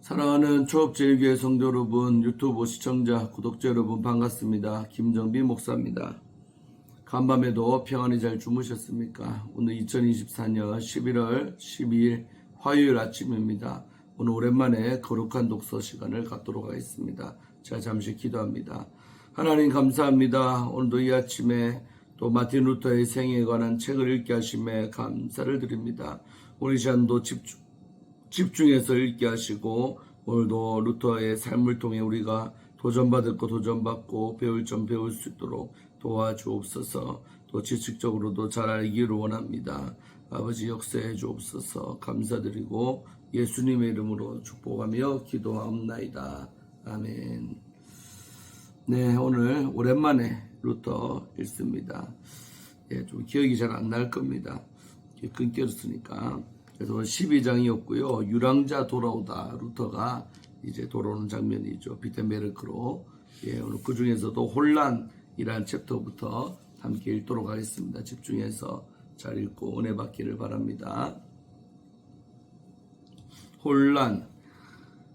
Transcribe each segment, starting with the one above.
사랑하는 초업제일교회 성도 여러분, 유튜브 시청자, 구독자 여러분 반갑습니다. 김정빈 목사입니다. 간밤에도 평안히 잘 주무셨습니까? 오늘 2024년 11월 12일 화요일 아침입니다. 오늘 오랜만에 거룩한 독서 시간을 갖도록 하겠습니다. 제가 잠시 기도합니다. 하나님 감사합니다. 오늘도 이 아침에 또 마틴 루터의 생애에 관한 책을 읽게 하심에 감사를 드립니다. 오늘 시간도 집중해서 읽게 하시고 오늘도 루터의 삶을 통해 우리가 도전받을 거 도전받고 배울 점 배울 수 있도록 도와주옵소서. 또 지식적으로도 잘 알기를 원합니다. 아버지 역사해 주옵소서. 감사드리고 예수님의 이름으로 축복하며 기도하옵나이다. 아멘. 네, 오늘 오랜만에 루터 읽습니다. 좀 기억이 잘 안 날 겁니다. 끊겼으니까. 그래서 12장이었고요. 유랑자 돌아오다. 루터가 이제 돌아오는 장면이죠. 비텐베르크로. 오늘 그 중에서도 혼란이라는 챕터부터 함께 읽도록 하겠습니다. 집중해서 잘 읽고 은혜 받기를 바랍니다. 혼란.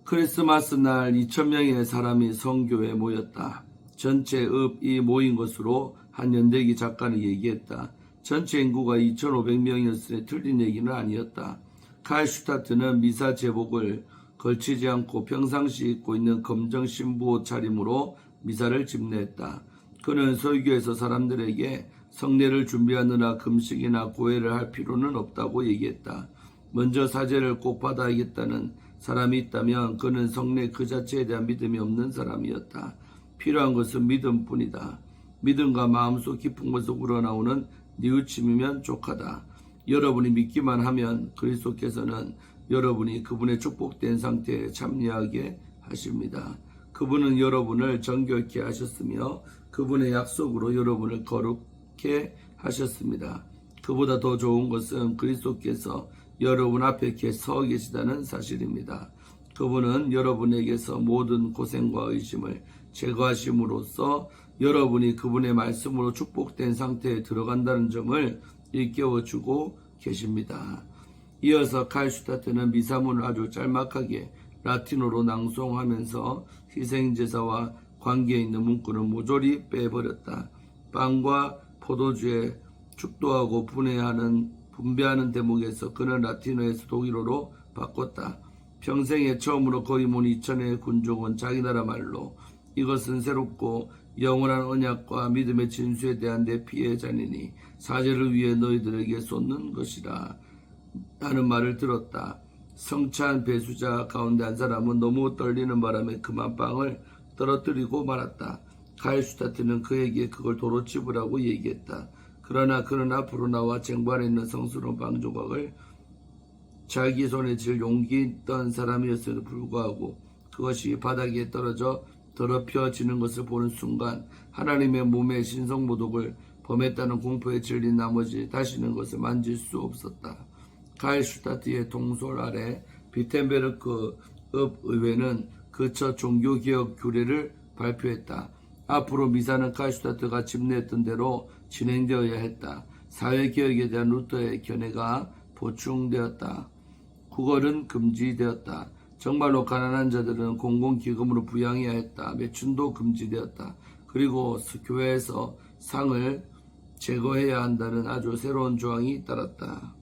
크리스마스 날 2,000명의 사람이 성교에 모였다. 전체 읍이 모인 것으로 한 연대기 작가는 얘기했다. 전체 인구가 2,500명이었으니 틀린 얘기는 아니었다. 칼슈타트는 미사 제복을 걸치지 않고 평상시 입고 있는 검정 신부 차림으로 미사를 집례했다. 그는 설교에서 사람들에게 성례를 준비하느라 금식이나 고해를 할 필요는 없다고 얘기했다. 먼저 사제를 꼭 받아야겠다는 사람이 있다면 그는 성례 그 자체에 대한 믿음이 없는 사람이었다. 필요한 것은 믿음뿐이다. 믿음과 마음속 깊은 곳에서 우러나오는 뉘우침이면 족하다. 여러분이 믿기만 하면 그리스도께서는 여러분이 그분의 축복된 상태에 참여하게 하십니다. 그분은 여러분을 정결케 하셨으며 그분의 약속으로 여러분을 거룩케 하셨습니다. 그보다 더 좋은 것은 그리스도께서 여러분 앞에 서 계시다는 사실입니다. 그분은 여러분에게서 모든 고생과 의심을 제거하심으로써 여러분이 그분의 말씀으로 축복된 상태에 들어간다는 점을 일깨워주고 계십니다. 이어서 칼슈타트는 미사문을 아주 짤막하게 라틴어로 낭송하면서 희생제사와 관계에 있는 문구를 모조리 빼버렸다. 빵과 포도주에 축도하고 분배하는 대목에서 그는 라틴어에서 독일어로 바꿨다. 평생에 처음으로 거의 온 2,000의 군종은 자기 나라 말로 이것은 새롭고 영원한 언약과 믿음의 진수에 대한 내 피의 잔이니 사제를 위해 너희들에게 쏟는 것이라 하는 말을 들었다. 성찬 배수자 가운데 한 사람은 너무 떨리는 바람에 그만 빵을 떨어뜨리고 말았다. 칼슈타트는 그에게 그걸 도로 치우라고 얘기했다. 그러나 그는 앞으로 나와 쟁반에 있는 성스러운 빵 조각을 자기 손에 쥘 용기 있던 사람이었음에도 불구하고 그것이 바닥에 떨어져 더럽혀지는 것을 보는 순간 하나님의 몸에 신성모독을 범했다는 공포에 질린 나머지 다시는 것을 만질 수 없었다. 칼슈타트의 통솔 아래 비텐베르크 읍의회는 그 첫 종교개혁 규례를 발표했다. 앞으로 미사는 칼슈타트가 집례했던 대로 진행되어야 했다. 사회개혁에 대한 루터의 견해가 보충되었다. 구걸은 금지되었다. 정말로 가난한 자들은 공공기금으로 부양해야 했다. 매춘도 금지되었다. 그리고 교회에서 상을 제거해야 한다는 아주 새로운 조항이 따랐다.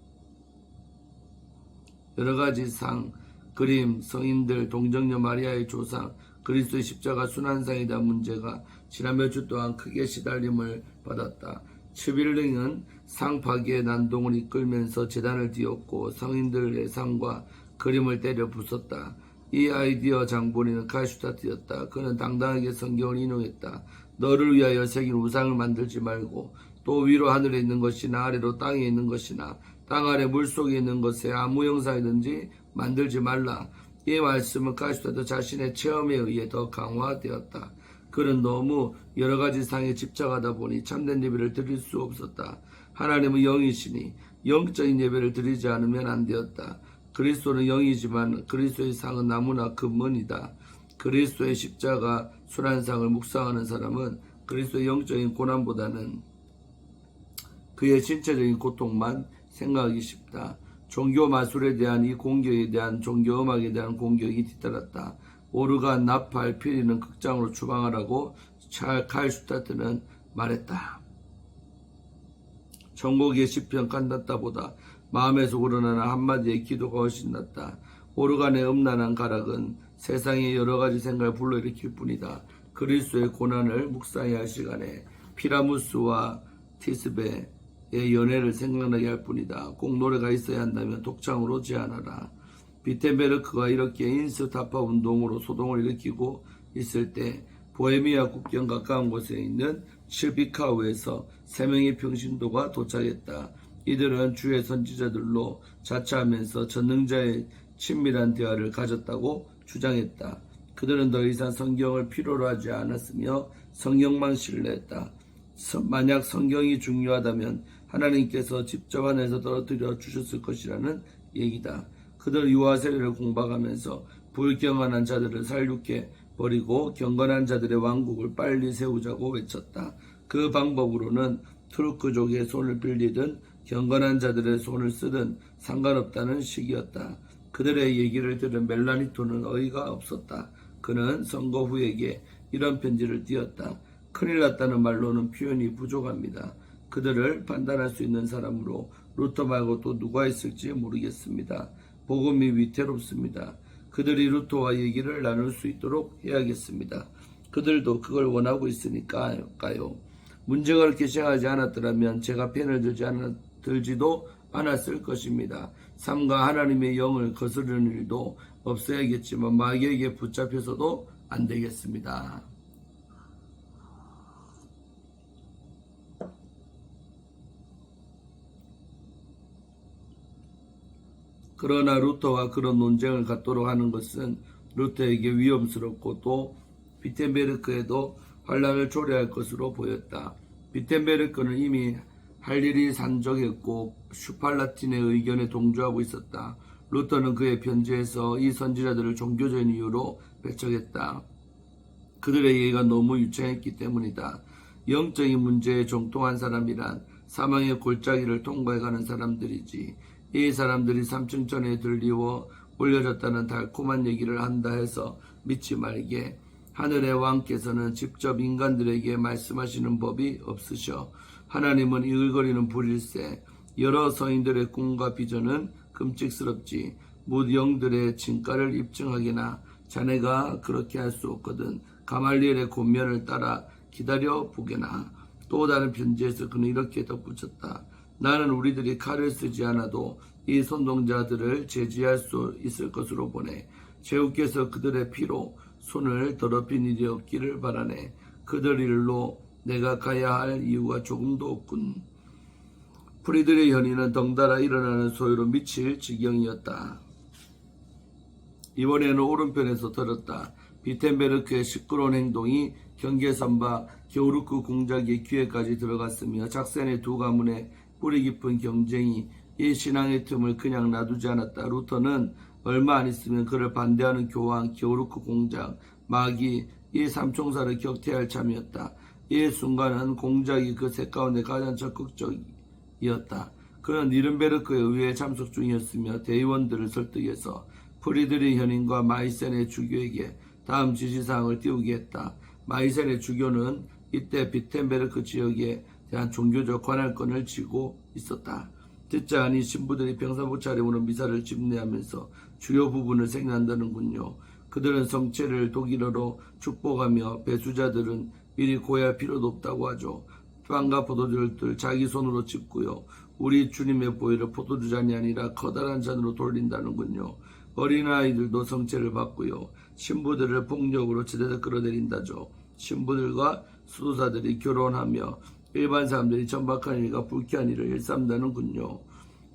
여러가지 상, 그림, 성인들, 동정녀 마리아의 조상, 그리스도의 십자가 순환상에 대한 문제가 지난 몇 주 동안 크게 시달림을 받았다. 츠빌링은 상 파괴의 난동을 이끌면서 재단을 띄웠고 성인들의 상과 그림을 때려 부쉈다. 이 아이디어 장본인은 칼슈타트였다. 그는 당당하게 성경을 인용했다. 너를 위하여 새긴 우상을 만들지 말고 또 위로 하늘에 있는 것이나 아래로 땅에 있는 것이나 땅 아래 물속에 있는 것에 아무 형상이든지 만들지 말라. 이 말씀은 칼슈타트 자신의 체험에 의해 더 강화되었다. 그는 너무 여러가지 상에 집착하다 보니 참된 예배를 드릴 수 없었다. 하나님은 영이시니 영적인 예배를 드리지 않으면 안 되었다. 그리스도는 영이지만 그리스도의 상은 나무나 금문이다. 그리스도의 십자가 순환상을 묵상하는 사람은 그리스도의 영적인 고난보다는 그의 신체적인 고통만 생각하기 쉽다. 종교 마술에 대한 이 공격에 대한 종교 음악에 대한 공격이 뒤따랐다. 오르간, 나팔, 피리는 극장으로 추방하라고 칼 슈타트는 말했다. 천국의 시편 칸타타보다 마음에서 우러나는 한마디의 기도가 훨씬 낫다. 오르간의 음란한 가락은 세상의 여러 가지 생각을 불러일으킬 뿐이다. 그리스도의 고난을 묵상해야 할 시간에 피라무스와 티스베의 연애를 생각나게 할 뿐이다. 꼭 노래가 있어야 한다면 독창으로 제안하라. 비텐베르크가 이렇게 인스타파 운동으로 소동을 일으키고 있을 때 보헤미아 국경 가까운 곳에 있는 칠비카우에서 3명의 평신도가 도착했다. 이들은 주의 선지자들로 자처하면서 전능자의 친밀한 대화를 가졌다고 주장했다. 그들은 더 이상 성경을 필요로 하지 않았으며 성경만 신뢰했다. 만약 성경이 중요하다면 하나님께서 직접 하늘에서 떨어뜨려 주셨을 것이라는 얘기다. 그들은 유아 세례를 공박하면서 불경건한 자들을 살육해 버리고 경건한 자들의 왕국을 빨리 세우자고 외쳤다. 그 방법으로는 투르크족의 손을 빌리든 경건한 자들의 손을 쓰든 상관없다는 식이었다. 그들의 얘기를 들은 멜라니토는 어이가 없었다. 그는 선거 후에게 이런 편지를 띄었다. 큰일 났다는 말로는 표현이 부족합니다. 그들을 판단할 수 있는 사람으로 루터 말고 또 누가 있을지 모르겠습니다. 복음이 위태롭습니다. 그들이 루터와 얘기를 나눌 수 있도록 해야겠습니다. 그들도 그걸 원하고 있으니까요. 문제가 그렇게 심하지 않았더라면 제가 펜을 들지도 않았을 것입니다. 삶과 하나님의 영을 거스르는 일도 없어야겠지만 마귀에게 붙잡혀서도 안 되겠습니다. 그러나 루터와 그런 논쟁을 갖도록 하는 것은 루터에게 위험스럽고 또 비텐베르크에도 환란을 초래할 것으로 보였다. 비텐베르크는 이미 할 일이 산적했고 슈팔라틴의 의견에 동조하고 있었다. 루터는 그의 편지에서 이 선지자들을 종교적인 이유로 배척했다. 그들의 얘기가 너무 유창했기 때문이다. 영적인 문제에 정통한 사람이란 사망의 골짜기를 통과해가는 사람들이지. 이 사람들이 3층 전에 들리워 올려졌다는 달콤한 얘기를 한다 해서 믿지 말게. 하늘의 왕께서는 직접 인간들에게 말씀하시는 법이 없으셔. 하나님은 이글거리는 불일세. 여러 서인들의 꿈과 비전은 끔찍스럽지. 무영들의 진가를 입증하기나 자네가 그렇게 할 수 없거든. 가말리엘의 권면을 따라 기다려 보게나. 또 다른 편지에서 그는 이렇게 덧붙였다. 나는 우리들이 칼을 쓰지 않아도 이 선동자들을 제지할 수 있을 것으로 보네. 제후께서 그들의 피로 손을 더럽힌 일이 없기를 바라네. 그들 일로 내가 가야 할 이유가 조금도 없군. 프리드리 현이는 덩달아 일어나는 소요로 미칠 지경이었다. 이번에는 오른편에서 들었다. 비텐베르크의 시끄러운 행동이 경계선바 게오르크 공작의 귀에까지 들어갔으며 작센의 두 가문의 뿌리 깊은 경쟁이 이 신앙의 틈을 그냥 놔두지 않았다. 루터는 얼마 안 있으면 그를 반대하는 교황, 게오르크 공작, 마귀, 이 삼총사를 격퇴할 참이었다. 이 순간은 공작이 그 셋 가운데 가장 적극적이었다. 그는 니른베르크의 의회에 참석 중이었으며 대의원들을 설득해서 프리드리 현인과 마이센의 주교에게 다음 지시사항을 띄우게 했다. 마이센의 주교는 이때 비텐베르크 지역에 대한 종교적 관할권을 쥐고 있었다. 듣자 하니 신부들이 평상복 차림으로 미사를 집례하면서 주요 부분을 생략한다는군요. 그들은 성체를 독일어로 축복하며 배수자들은 미리 고해할 필요도 없다고 하죠. 빵과 포도주를 자기 손으로 짚고요. 우리 주님의 보혈을 포도주 잔이 아니라 커다란 잔으로 돌린다는군요. 어린아이들도 성체를 받고요. 신부들을 폭력으로 지대에서 끌어내린다죠. 신부들과 수도사들이 결혼하며 일반 사람들이 천박한 일과 불쾌한 일을 일삼다는군요.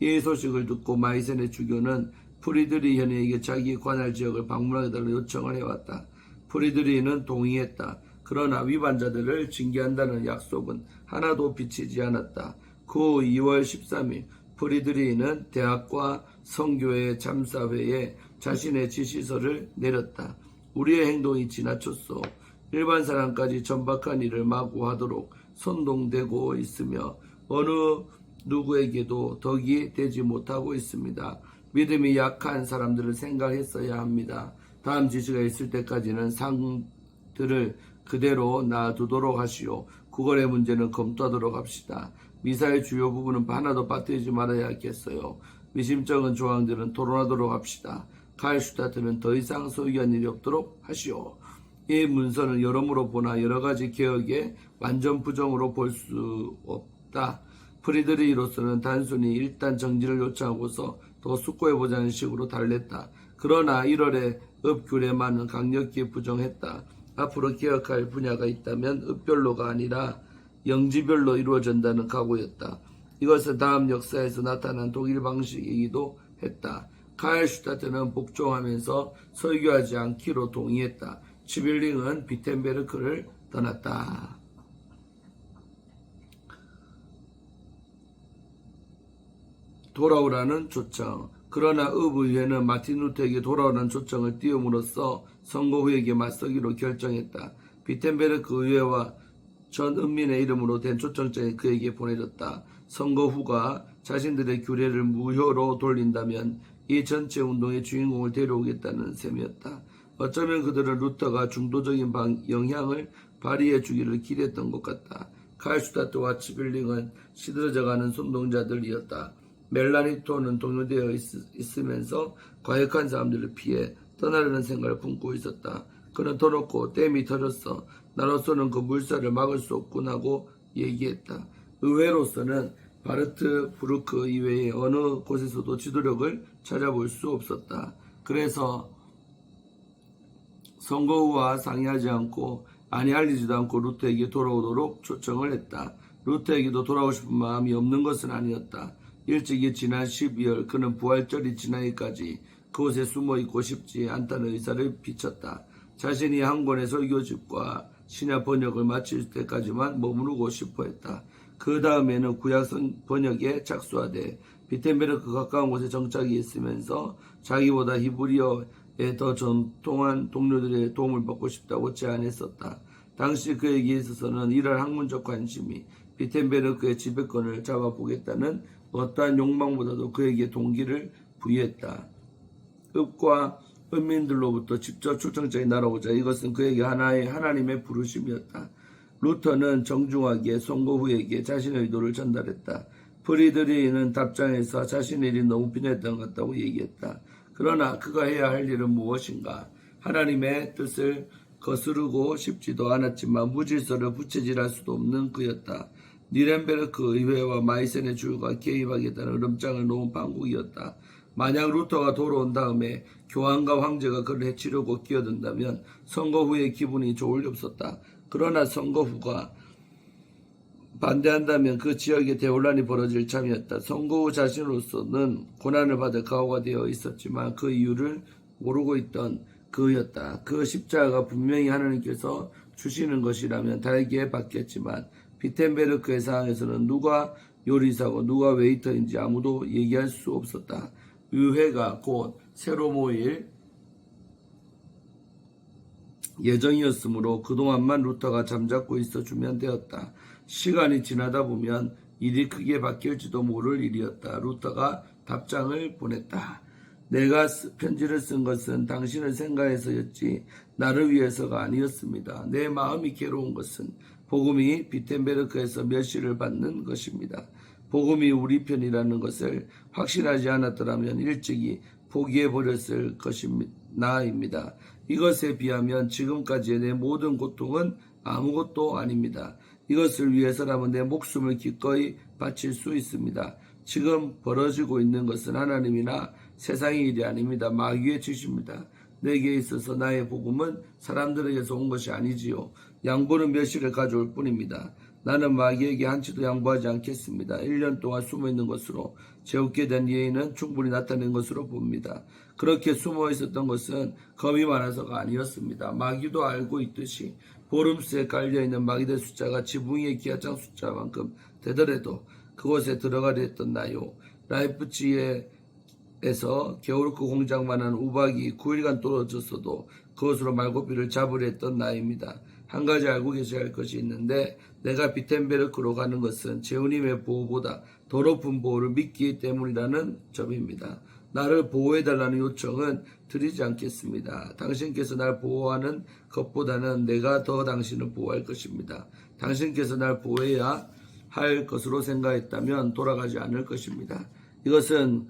이 소식을 듣고 마이센의 주교는 프리드리 현에게 자기 관할 지역을 방문하겠다는 요청을 해왔다. 프리드리는 동의했다. 그러나 위반자들을 징계한다는 약속은 하나도 비치지 않았다. 그 후 2월 13일 프리드리는 대학과 성교회 참사회에 자신의 지시서를 내렸다. 우리의 행동이 지나쳤소. 일반 사람까지 천박한 일을 마구 하도록 선동되고 있으며 어느 누구에게도 덕이 되지 못하고 있습니다. 믿음이 약한 사람들을 생각했어야 합니다. 다음 지시가 있을 때까지는 상들을 그대로 놔두도록 하시오. 구걸의 문제는 검토하도록 합시다. 미사의 주요 부분은 하나도 빠뜨리지 말아야 하겠어요. 미심쩍은 조항들은 토론하도록 합시다. 카일슈타트는 더 이상 소유한 일이 없도록 하시오. 이 문서는 여러모로 보나 여러 가지 개혁에 완전 부정으로 볼 수 없다. 프리드리히로서는 단순히 일단 정지를 요청하고서 더 숙고해보자는 식으로 달랬다. 그러나 1월에 읍규례만은 강력히 부정했다. 앞으로 개혁할 분야가 있다면 읍별로가 아니라 영지별로 이루어진다는 각오였다. 이것은 다음 역사에서 나타난 독일 방식이기도 했다. 카일슈타트는 복종하면서 설교하지 않기로 동의했다. 치빌링은 비텐베르크를 떠났다. 돌아오라는 초청. 그러나 읍의회는 마틴 루터에게 돌아오라는 초청을 띄움으로써 선거 후에게 맞서기로 결정했다. 비텐베르크 의회와 전 은민의 이름으로 된 초청장이 그에게 보내졌다. 선거 후가 자신들의 규례를 무효로 돌린다면 이 전체 운동의 주인공을 데려오겠다는 셈이었다. 어쩌면 그들은 루터가 중도적인 영향을 발휘해 주기를 기대했던 것 같다. 카일슈타트와 치빌링은 시들어져가는 선동자들이었다. 멜라니토는 동요되어 있으면서 과격한 사람들을 피해 떠나려는 생각을 품고 있었다. 그는 터놓고 댐이 터졌어. 나로서는 그 물살을 막을 수 없군 하고 얘기했다. 의회로서는 바르트부르크 이외에 어느 곳에서도 지도력을 찾아볼 수 없었다. 그래서 선거 후와 상의하지 않고 아니 알리지도 않고 루터에게 돌아오도록 초청을 했다. 루터에게도 돌아오고 싶은 마음이 없는 것은 아니었다. 일찍이 지난 12월 그는 부활절이 지나기까지 그곳에 숨어있고 싶지 않다는 의사를 비쳤다. 자신이 한 권의 설교집과 신약 번역을 마칠 때까지만 머무르고 싶어했다. 그 다음에는 구약 번역에 착수하되 비텐베르크 가까운 곳에 정착이 있으면서 자기보다 히브리어에 더 전통한 동료들의 도움을 받고 싶다고 제안했었다. 당시 그에게 있어서는 이러한 학문적 관심이 비텐베르크의 지배권을 잡아보겠다는 어떠한 욕망보다도 그에게 동기를 부여했다. 읍과 은민들로부터 직접 초청장이 날아오자 이것은 그에게 하나의 하나님의 부르심이었다. 루터는 정중하게 선거 후에게 자신의 의도를 전달했다. 프리드리히는 답장에서 자신의 일이 너무 필요했던 것 같다고 얘기했다. 그러나 그가 해야 할 일은 무엇인가? 하나님의 뜻을 거스르고 싶지도 않았지만 무질서를 부채질할 수도 없는 그였다. 니렌베르크 의회와 마이센의 주가 개입하겠다는 으름장을 놓은 판국이었다. 만약 루터가 돌아온 다음에 교황과 황제가 그를 해치려고 끼어든다면 선거 후에 기분이 좋을 리 없었다. 그러나 선거 후가 반대한다면 그 지역에 대혼란이 벌어질 참이었다. 선거 후 자신으로서는 고난을 받을 각오가 되어 있었지만 그 이유를 모르고 있던 그였다. 그 십자가가 분명히 하나님께서 주시는 것이라면 달게 받겠지만 비텐베르크의 상황에서는 누가 요리사고 누가 웨이터인지 아무도 얘기할 수 없었다. 의회가 곧 새로 모일 예정이었으므로 그동안만 루터가 잠잡고 있어주면 되었다. 시간이 지나다 보면 일이 크게 바뀔지도 모를 일이었다. 루터가 답장을 보냈다. 내가 편지를 쓴 것은 당신을 생각해서였지 나를 위해서가 아니었습니다. 내 마음이 괴로운 것은 복음이 비텐베르크에서 멸시를 받는 것입니다. 복음이 우리 편이라는 것을 확신하지 않았더라면 일찍이 포기해버렸을 것입니다. 이것에 비하면 지금까지의 내 모든 고통은 아무것도 아닙니다. 이것을 위해서라면 내 목숨을 기꺼이 바칠 수 있습니다. 지금 벌어지고 있는 것은 하나님이나 세상의 일이 아닙니다. 마귀의 짓입니다. 내게 있어서 나의 복음은 사람들에게서 온 것이 아니지요. 양보는 멸시를 가져올 뿐입니다. 나는 마귀에게 한치도 양보하지 않겠습니다. 1년 동안 숨어있는 것으로 제웃게 된 예의는 충분히 나타낸 것으로 봅니다. 그렇게 숨어 있었던 것은 겁이 많아서가 아니었습니다. 마귀도 알고 있듯이 보름수에 깔려있는 마귀들 숫자가 지붕의 기하장 숫자만큼 되더라도 그곳에 들어가려 했던 나요. 라이프치히에서 게오르크 공장만한 우박이 9일간 떨어졌어도 그것으로 말고비를 잡으려 했던 나입니다. 한 가지 알고 계셔야 할 것이 있는데 내가 비텐베르크로 가는 것은 제우님의 보호보다 더 높은 보호를 믿기 때문이라는 점입니다. 나를 보호해달라는 요청은 드리지 않겠습니다. 당신께서 날 보호하는 것보다는 내가 더 당신을 보호할 것입니다. 당신께서 날 보호해야 할 것으로 생각했다면 돌아가지 않을 것입니다. 이것은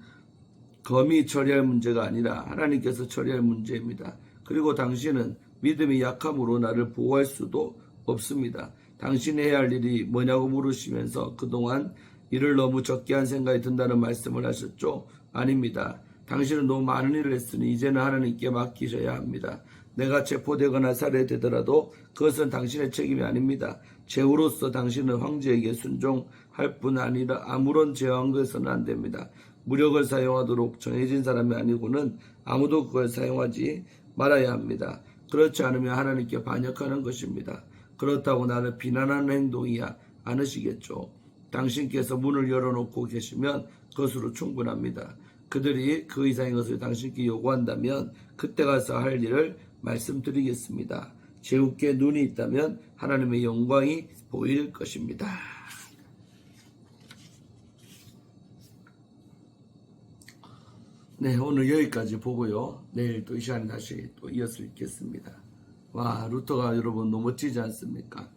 검이 처리할 문제가 아니라 하나님께서 처리할 문제입니다. 그리고 당신은 믿음이 약함으로 나를 보호할 수도 없습니다. 당신이 해야 할 일이 뭐냐고 물으시면서 그동안 일을 너무 적게 한 생각이 든다는 말씀을 하셨죠? 아닙니다. 당신은 너무 많은 일을 했으니 이제는 하나님께 맡기셔야 합니다. 내가 체포되거나 살해되더라도 그것은 당신의 책임이 아닙니다. 제후로서 당신은 황제에게 순종할 뿐 아니라 아무런 제한거에서는 안 됩니다. 무력을 사용하도록 정해진 사람이 아니고는 아무도 그걸 사용하지 말아야 합니다. 그렇지 않으면 하나님께 반역하는 것입니다. 그렇다고 나를 비난하는 행동이야 않으시겠죠. 당신께서 문을 열어놓고 계시면 그것으로 충분합니다. 그들이 그 이상의 것을 당신께 요구한다면 그때 가서 할 일을 말씀드리겠습니다. 제국께 눈이 있다면 하나님의 영광이 보일 것입니다. 네, 오늘 여기까지 보고요. 내일 또 이 시간에 다시 또 이어서 읽겠습니다. 와, 루터가 여러분 너무 멋지지 않습니까?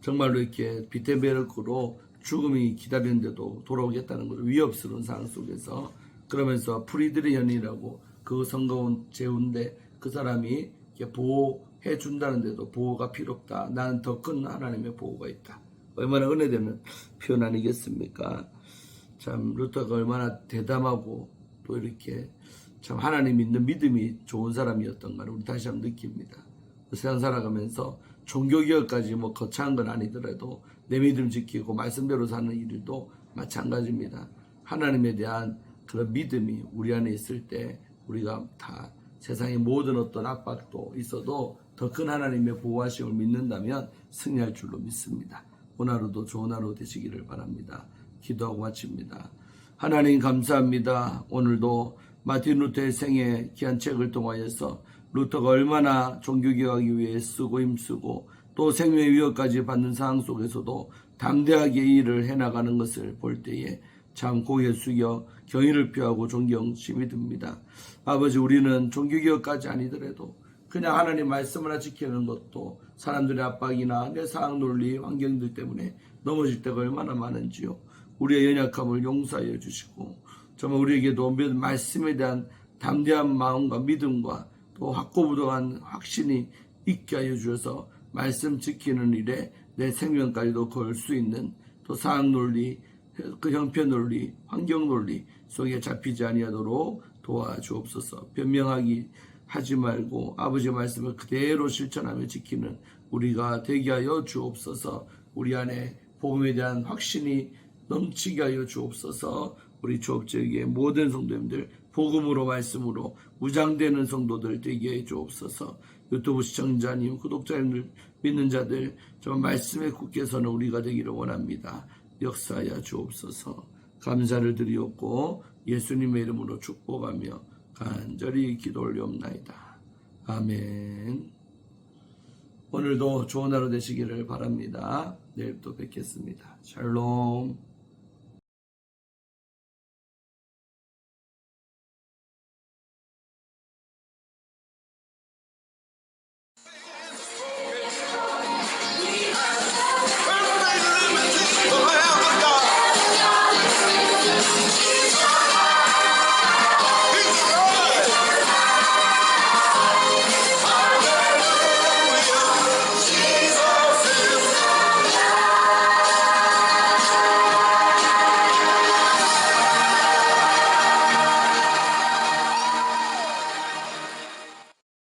정말로 이렇게 비테베르크로 죽음이 기다리는데도 돌아오겠다는 것을 위협스러운 상황 속에서 그러면서 프리드리현이라고 그 성가운 제후인데 그 사람이 이렇게 보호해 준다는데도 보호가 필요 없다. 나는 더 큰 하나님의 보호가 있다. 얼마나 은혜되는 표현 아니겠습니까? 참 루터가 얼마나 대담하고 또 이렇게 참 하나님 믿는 믿음이 좋은 사람이었던가를 우리 다시 한번 느낍니다. 세상 살아가면서 종교개혁까지 뭐 거창한 건 아니더라도 내 믿음 지키고 말씀대로 사는 일도 마찬가지입니다. 하나님에 대한 그런 믿음이 우리 안에 있을 때 우리가 다 세상의 모든 어떤 압박도 있어도 더 큰 하나님의 보호하심을 믿는다면 승리할 줄로 믿습니다. 오늘 하루도 좋은 하루 되시기를 바랍니다. 기도하고 마칩니다. 하나님 감사합니다. 오늘도 마틴 루터의 생애 귀한 책을 통하여서 루터가 얼마나 종교개혁하기 위해 쓰고 힘쓰고 또 생명의 위협까지 받는 상황 속에서도 담대하게 이 일을 해나가는 것을 볼 때에 참 고개 숙여 경의를 표하고 존경심이 듭니다. 아버지, 우리는 종교개혁까지 아니더라도 그냥 하나님 말씀을 하나 지키는 것도 사람들의 압박이나 내 상황 논리 환경들 때문에 넘어질 때가 얼마나 많은지요. 우리의 연약함을 용서하여 주시고 정말 우리에게도 말씀에 대한 담대한 마음과 믿음과 또 확고부동한 확신이 있게 하여 주셔서 말씀 지키는 일에 내 생명까지도 걸 수 있는 또 사학 논리, 그 형편 논리, 환경 논리 속에 잡히지 아니하도록 도와주옵소서. 변명하기 하지 말고 아버지의 말씀을 그대로 실천하며 지키는 우리가 되게 하여 주옵소서. 우리 안에 복음에 대한 확신이 넘치게 하여 주옵소서. 우리 조업제에게 모든 성도님들 복음으로 말씀으로 무장되는 성도들 되게 해 주옵소서. 유튜브 시청자님, 구독자님들, 믿는 자들 정말 말씀에 굳게 서는 우리가 되기를 원합니다. 역사하여 주옵소서. 감사를 드리옵고 예수님의 이름으로 축복하며 간절히 기도 올리옵나이다. 아멘. 오늘도 좋은 하루 되시기를 바랍니다. 내일 또 뵙겠습니다. 샬롬.